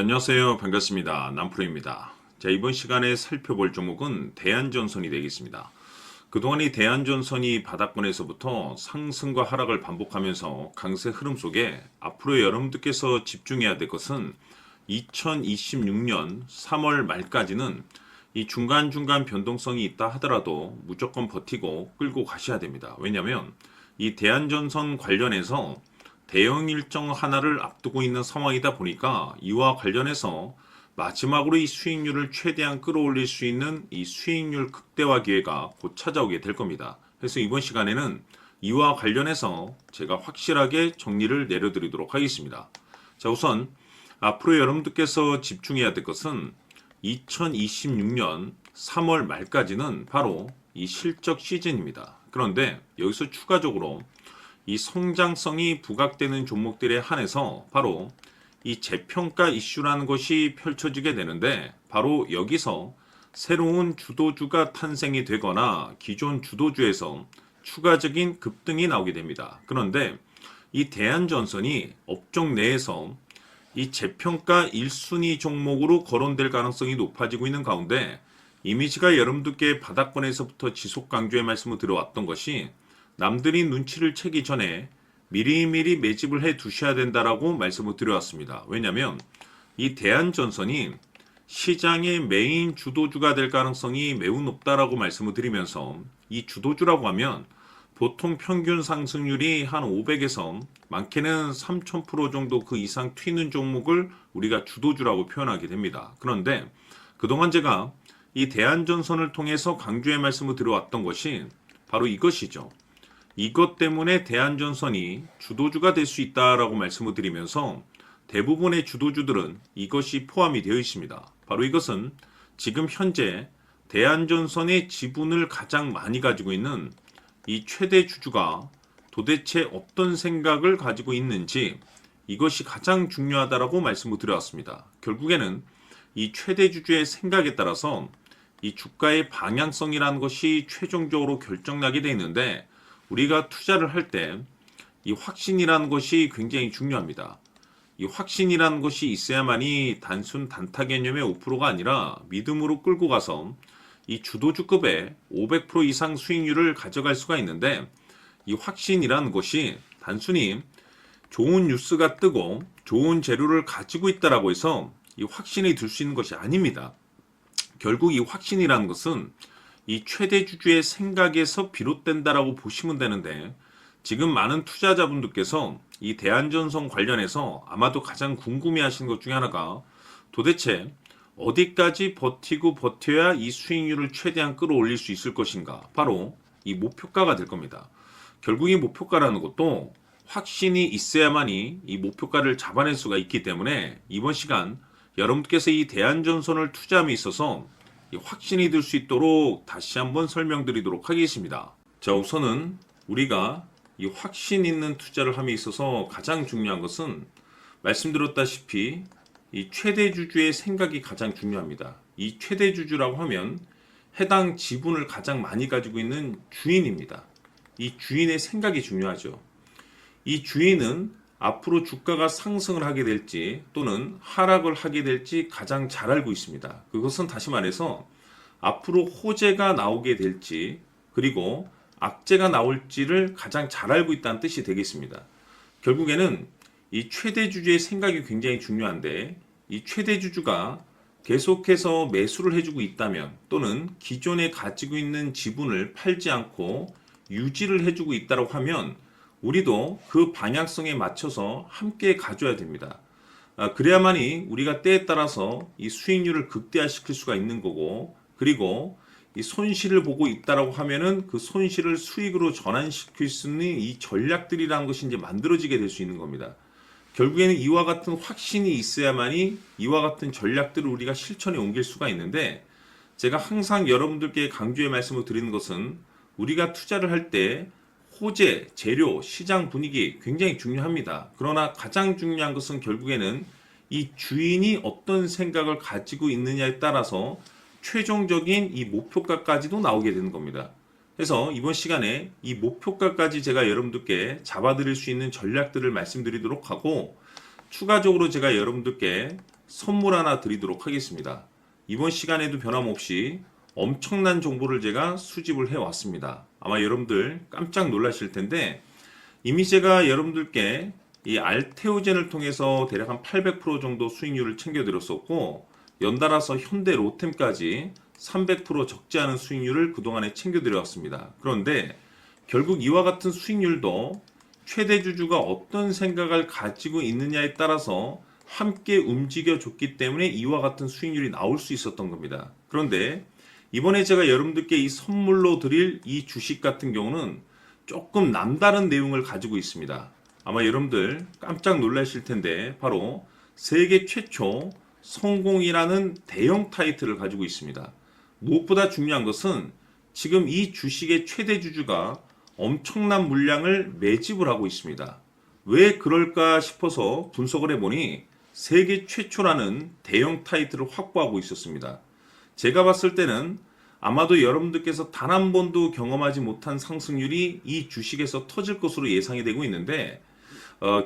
네, 안녕하세요. 반갑습니다. 남프로입니다. 자, 이번 시간에 살펴볼 종목은 대한전선이 되겠습니다. 그동안 이 대한전선이 바닥권에서부터 상승과 하락을 반복하면서 강세 흐름 속에 앞으로 여러분들께서 집중해야 될 것은 2026년 3월 말까지는 이 중간중간 변동성이 있다 하더라도 무조건 버티고 끌고 가셔야 됩니다. 왜냐하면 이 대한전선 관련해서 대형 일정 하나를 앞두고 있는 상황이다 보니까 이와 관련해서 마지막으로 이 수익률을 최대한 끌어올릴 수 있는 이 수익률 극대화 기회가 곧 찾아오게 될 겁니다. 그래서 이번 시간에는 이와 관련해서 제가 확실하게 정리를 내려드리도록 하겠습니다. 자, 우선 앞으로 여러분들께서 집중해야 될 것은 2026년 3월 말까지는 바로 이 실적 시즌입니다. 그런데 여기서 추가적으로 이 성장성이 부각되는 종목들에 한해서 바로 이 재평가 이슈라는 것이 펼쳐지게 되는데, 바로 여기서 새로운 주도주가 탄생이 되거나 기존 주도주에서 추가적인 급등이 나오게 됩니다. 그런데 이 대한전선이 업종 내에서 이 재평가 1순위 종목으로 거론될 가능성이 높아지고 있는 가운데, 이미지가 여러분들께 바닥권에서부터 지속 강조의 말씀을 들어왔던 것이 남들이 눈치를 채기 전에 미리미리 매집을 해 두셔야 된다라고 말씀을 드려왔습니다. 왜냐하면 이 대한전선이 시장의 메인 주도주가 될 가능성이 매우 높다라고 말씀을 드리면서, 이 주도주라고 하면 보통 평균 상승률이 한 500에서 많게는 3000% 정도 그 이상 튀는 종목을 우리가 주도주라고 표현하게 됩니다. 그런데 그동안 제가 이 대한전선을 통해서 강조의 말씀을 드려왔던 것이 바로 이것이죠. 이것 때문에 대한전선이 주도주가 될 수 있다라고 말씀을 드리면서 대부분의 주도주들은 이것이 포함이 되어 있습니다. 바로 이것은 지금 현재 대한전선의 지분을 가장 많이 가지고 있는 이 최대 주주가 도대체 어떤 생각을 가지고 있는지, 이것이 가장 중요하다라고 말씀을 드려왔습니다. 결국에는 이 최대 주주의 생각에 따라서 이 주가의 방향성이라는 것이 최종적으로 결정나게 되어 있는데, 우리가 투자를 할 때 이 확신이라는 것이 굉장히 중요합니다. 이 확신이라는 것이 있어야만이 단순 단타 개념의 5%가 아니라 믿음으로 끌고 가서 이 주도주급의 500% 이상 수익률을 가져갈 수가 있는데, 이 확신이라는 것이 단순히 좋은 뉴스가 뜨고 좋은 재료를 가지고 있다라고 해서 이 확신이 들 수 있는 것이 아닙니다. 결국 이 확신이라는 것은 이 최대 주주의 생각에서 비롯된다라고 보시면 되는데, 지금 많은 투자자분들께서 이 대한전선 관련해서 아마도 가장 궁금해하시는 것 중에 하나가 도대체 어디까지 버티고 버텨야 이 수익률을 최대한 끌어올릴 수 있을 것인가, 바로 이 목표가가 될 겁니다. 결국 이 목표가라는 것도 확신이 있어야만이 이 목표가를 잡아낼 수가 있기 때문에, 이번 시간 여러분께서 이 대한전선을 투자함에 있어서 이 확신이 들 수 있도록 다시 한번 설명드리도록 하겠습니다. 자, 우선은 우리가 이 확신 있는 투자를 함에 있어서 가장 중요한 것은 말씀드렸다시피 이 최대 주주의 생각이 가장 중요합니다. 이 최대 주주라고 하면 해당 지분을 가장 많이 가지고 있는 주인입니다. 이 주인의 생각이 중요하죠. 이 주인은 앞으로 주가가 상승을 하게 될지 또는 하락을 하게 될지 가장 잘 알고 있습니다. 그것은 다시 말해서 앞으로 호재가 나오게 될지 그리고 악재가 나올지를 가장 잘 알고 있다는 뜻이 되겠습니다. 결국에는 이 최대 주주의 생각이 굉장히 중요한데, 이 최대 주주가 계속해서 매수를 해주고 있다면 또는 기존에 가지고 있는 지분을 팔지 않고 유지를 해주고 있다고 하면 우리도 그 방향성에 맞춰서 함께 가져야 됩니다. 그래야만이 우리가 때에 따라서 이 수익률을 극대화시킬 수가 있는 거고, 그리고 이 손실을 보고 있다라고 하면은 그 손실을 수익으로 전환시킬 수 있는 이 전략들이라는 것이 이제 만들어지게 될 수 있는 겁니다. 결국에는 이와 같은 확신이 있어야만이 이와 같은 전략들을 우리가 실천에 옮길 수가 있는데, 제가 항상 여러분들께 강조의 말씀을 드리는 것은 우리가 투자를 할 때 호재, 재료, 시장 분위기 굉장히 중요합니다. 그러나 가장 중요한 것은 결국에는 이 주인이 어떤 생각을 가지고 있느냐에 따라서 최종적인 이 목표가까지도 나오게 되는 겁니다. 그래서 이번 시간에 이 목표가까지 제가 여러분들께 잡아드릴 수 있는 전략들을 말씀드리도록 하고, 추가적으로 제가 여러분들께 선물 하나 드리도록 하겠습니다. 이번 시간에도 변함없이 엄청난 정보를 제가 수집을 해왔습니다. 아마 여러분들 깜짝 놀라실 텐데 이미 제가 여러분들께 이 알테오젠을 통해서 대략 한 800% 정도 수익률을 챙겨드렸었고 연달아서 현대 로템까지 300% 적지 않은 수익률을 그동안에 챙겨드려왔습니다. 그런데 결국 이와 같은 수익률도 최대 주주가 어떤 생각을 가지고 있느냐에 따라서 함께 움직여줬기 때문에 이와 같은 수익률이 나올 수 있었던 겁니다. 그런데 이번에 제가 여러분들께 이 선물로 드릴 이 주식 같은 경우는 조금 남다른 내용을 가지고 있습니다. 아마 여러분들 깜짝 놀라실 텐데 바로 세계 최초 성공이라는 대형 타이틀을 가지고 있습니다. 무엇보다 중요한 것은 지금 이 주식의 최대 주주가 엄청난 물량을 매집을 하고 있습니다. 왜 그럴까 싶어서 분석을 해보니 세계 최초라는 대형 타이틀을 확보하고 있었습니다. 제가 봤을 때는 아마도 여러분들께서 단 한 번도 경험하지 못한 상승률이 이 주식에서 터질 것으로 예상이 되고 있는데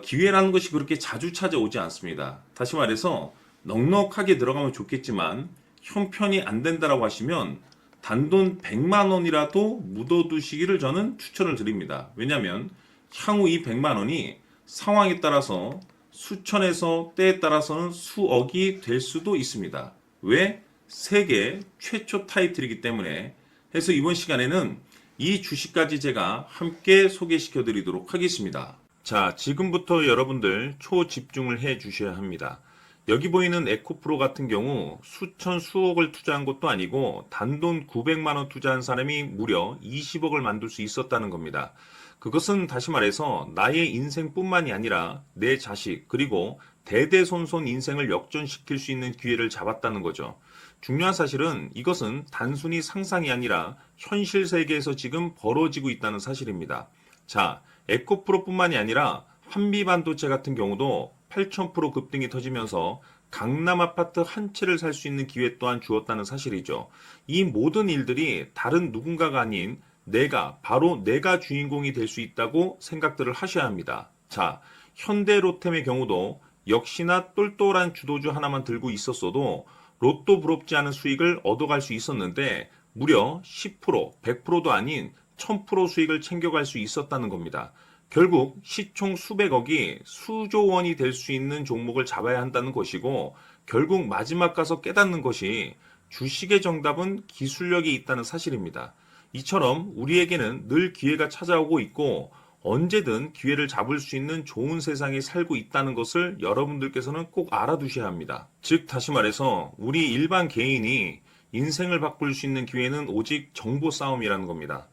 기회라는 것이 그렇게 자주 찾아오지 않습니다. 다시 말해서 넉넉하게 들어가면 좋겠지만 형편이 안 된다라고 하시면 단돈 100만 원이라도 묻어두시기를 저는 추천을 드립니다. 왜냐하면 향후 이 100만 원이 상황에 따라서 수천에서 때에 따라서는 수억이 될 수도 있습니다. 왜? 세계 최초 타이틀이기 때문에. 해서 이번 시간에는 이 주식까지 제가 함께 소개시켜 드리도록 하겠습니다. 자, 지금부터 여러분들 초집중을 해 주셔야 합니다. 여기 보이는 에코프로 같은 경우 수천 수억을 투자한 것도 아니고 단돈 900만 원 투자한 사람이 무려 20억을 만들 수 있었다는 겁니다. 그것은 다시 말해서 나의 인생뿐만이 아니라 내 자식 그리고 대대손손 인생을 역전시킬 수 있는 기회를 잡았다는 거죠. 중요한 사실은 이것은 단순히 상상이 아니라 현실 세계에서 지금 벌어지고 있다는 사실입니다. 자, 에코프로뿐만이 아니라 한미반도체 같은 경우도 8,000% 급등이 터지면서 강남 아파트 한 채를 살 수 있는 기회 또한 주었다는 사실이죠. 이 모든 일들이 다른 누군가가 아닌 바로 내가 주인공이 될 수 있다고 생각들을 하셔야 합니다. 자, 현대로템의 경우도 역시나 똘똘한 주도주 하나만 들고 있었어도 로또 부럽지 않은 수익을 얻어갈 수 있었는데 무려 10%, 100%도 아닌 1000% 수익을 챙겨갈 수 있었다는 겁니다. 결국 시총 수백억이 수조 원이 될 수 있는 종목을 잡아야 한다는 것이고 결국 마지막 가서 깨닫는 것이 주식의 정답은 기술력이 있다는 사실입니다. 이처럼 우리에게는 늘 기회가 찾아오고 있고 언제든 기회를 잡을 수 있는 좋은 세상에 살고 있다는 것을 여러분들께서는 꼭 알아두셔야 합니다. 즉 다시 말해서 우리 일반 개인이 인생을 바꿀 수 있는 기회는 오직 정보 싸움이라는 겁니다.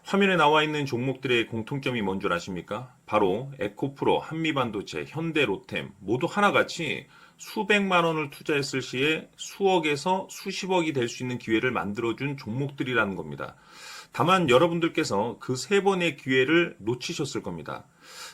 화면에 나와 있는 종목들의 공통점이 뭔 줄 아십니까? 바로 에코프로, 한미반도체, 현대로템 모두 하나같이 수백만 원을 투자했을 시에 수억에서 수십억이 될 수 있는 기회를 만들어준 종목들이라는 겁니다. 다만 여러분들께서 그 세 번의 기회를 놓치셨을 겁니다.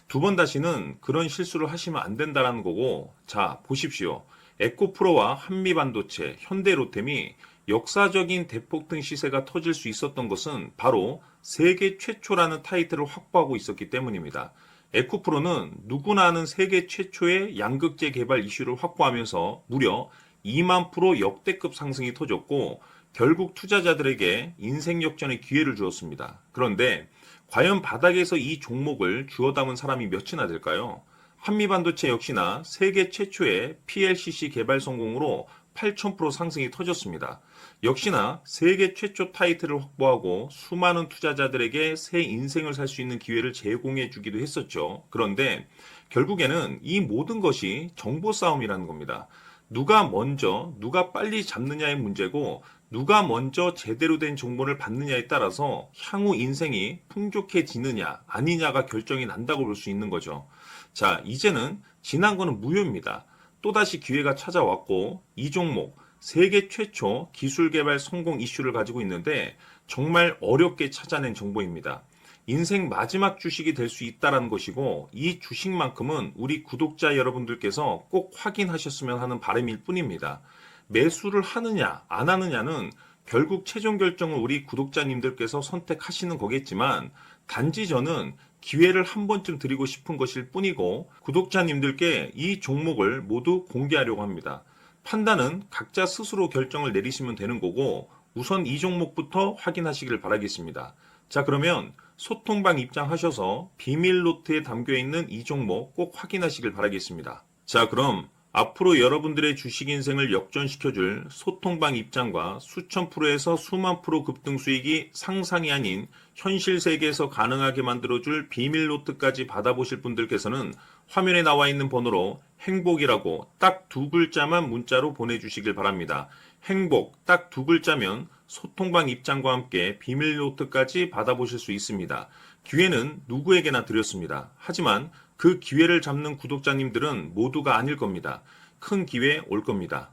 두 번 다시는 그런 실수를 하시면 안 된다는 거고, 자, 보십시오. 에코프로와 한미반도체, 현대로템이 역사적인 대폭등 시세가 터질 수 있었던 것은 바로 세계 최초라는 타이틀을 확보하고 있었기 때문입니다. 에코프로는 누구나 아는 세계 최초의 양극재 개발 이슈를 확보하면서 무려 2만 프로 역대급 상승이 터졌고 결국 투자자들에게 인생 역전의 기회를 주었습니다. 그런데 과연 바닥에서 이 종목을 주워 담은 사람이 몇이나 될까요? 한미반도체 역시나 세계 최초의 PLCC 개발 성공으로 8,000% 상승이 터졌습니다. 역시나 세계 최초 타이틀을 확보하고 수많은 투자자들에게 새 인생을 살 수 있는 기회를 제공해 주기도 했었죠. 그런데 결국에는 이 모든 것이 정보 싸움이라는 겁니다. 누가 먼저, 누가 빨리 잡느냐의 문제고 누가 먼저 제대로 된 정보를 받느냐에 따라서 향후 인생이 풍족해지느냐 아니냐가 결정이 난다고 볼 수 있는 거죠. 자, 이제는 지난 거는 무효입니다. 또다시 기회가 찾아왔고 이 종목 세계 최초 기술 개발 성공 이슈를 가지고 있는데 정말 어렵게 찾아낸 정보입니다. 인생 마지막 주식이 될 수 있다는 것이고 이 주식만큼은 우리 구독자 여러분들께서 꼭 확인하셨으면 하는 바람일 뿐입니다. 매수를 하느냐 안 하느냐는 결국 최종 결정을 우리 구독자님들께서 선택하시는 거겠지만 단지 저는 기회를 한 번쯤 드리고 싶은 것일 뿐이고 구독자님들께 이 종목을 모두 공개하려고 합니다. 판단은 각자 스스로 결정을 내리시면 되는 거고 우선 이 종목부터 확인하시길 바라겠습니다. 자, 그러면 소통방 입장하셔서 비밀 노트에 담겨 있는 이 종목 꼭 확인하시길 바라겠습니다. 자, 그럼 앞으로 여러분들의 주식 인생을 역전시켜줄 소통방 입장과 수천 프로에서 수만 프로 급등 수익이 상상이 아닌 현실 세계에서 가능하게 만들어줄 비밀 노트까지 받아보실 분들께서는 화면에 나와 있는 번호로 행복이라고 딱 두 글자만 문자로 보내주시길 바랍니다. 행복 딱 두 글자면 소통방 입장과 함께 비밀 노트까지 받아보실 수 있습니다. 기회는 누구에게나 드렸습니다. 하지만 그 기회를 잡는 구독자님들은 모두가 아닐 겁니다. 큰 기회 올 겁니다.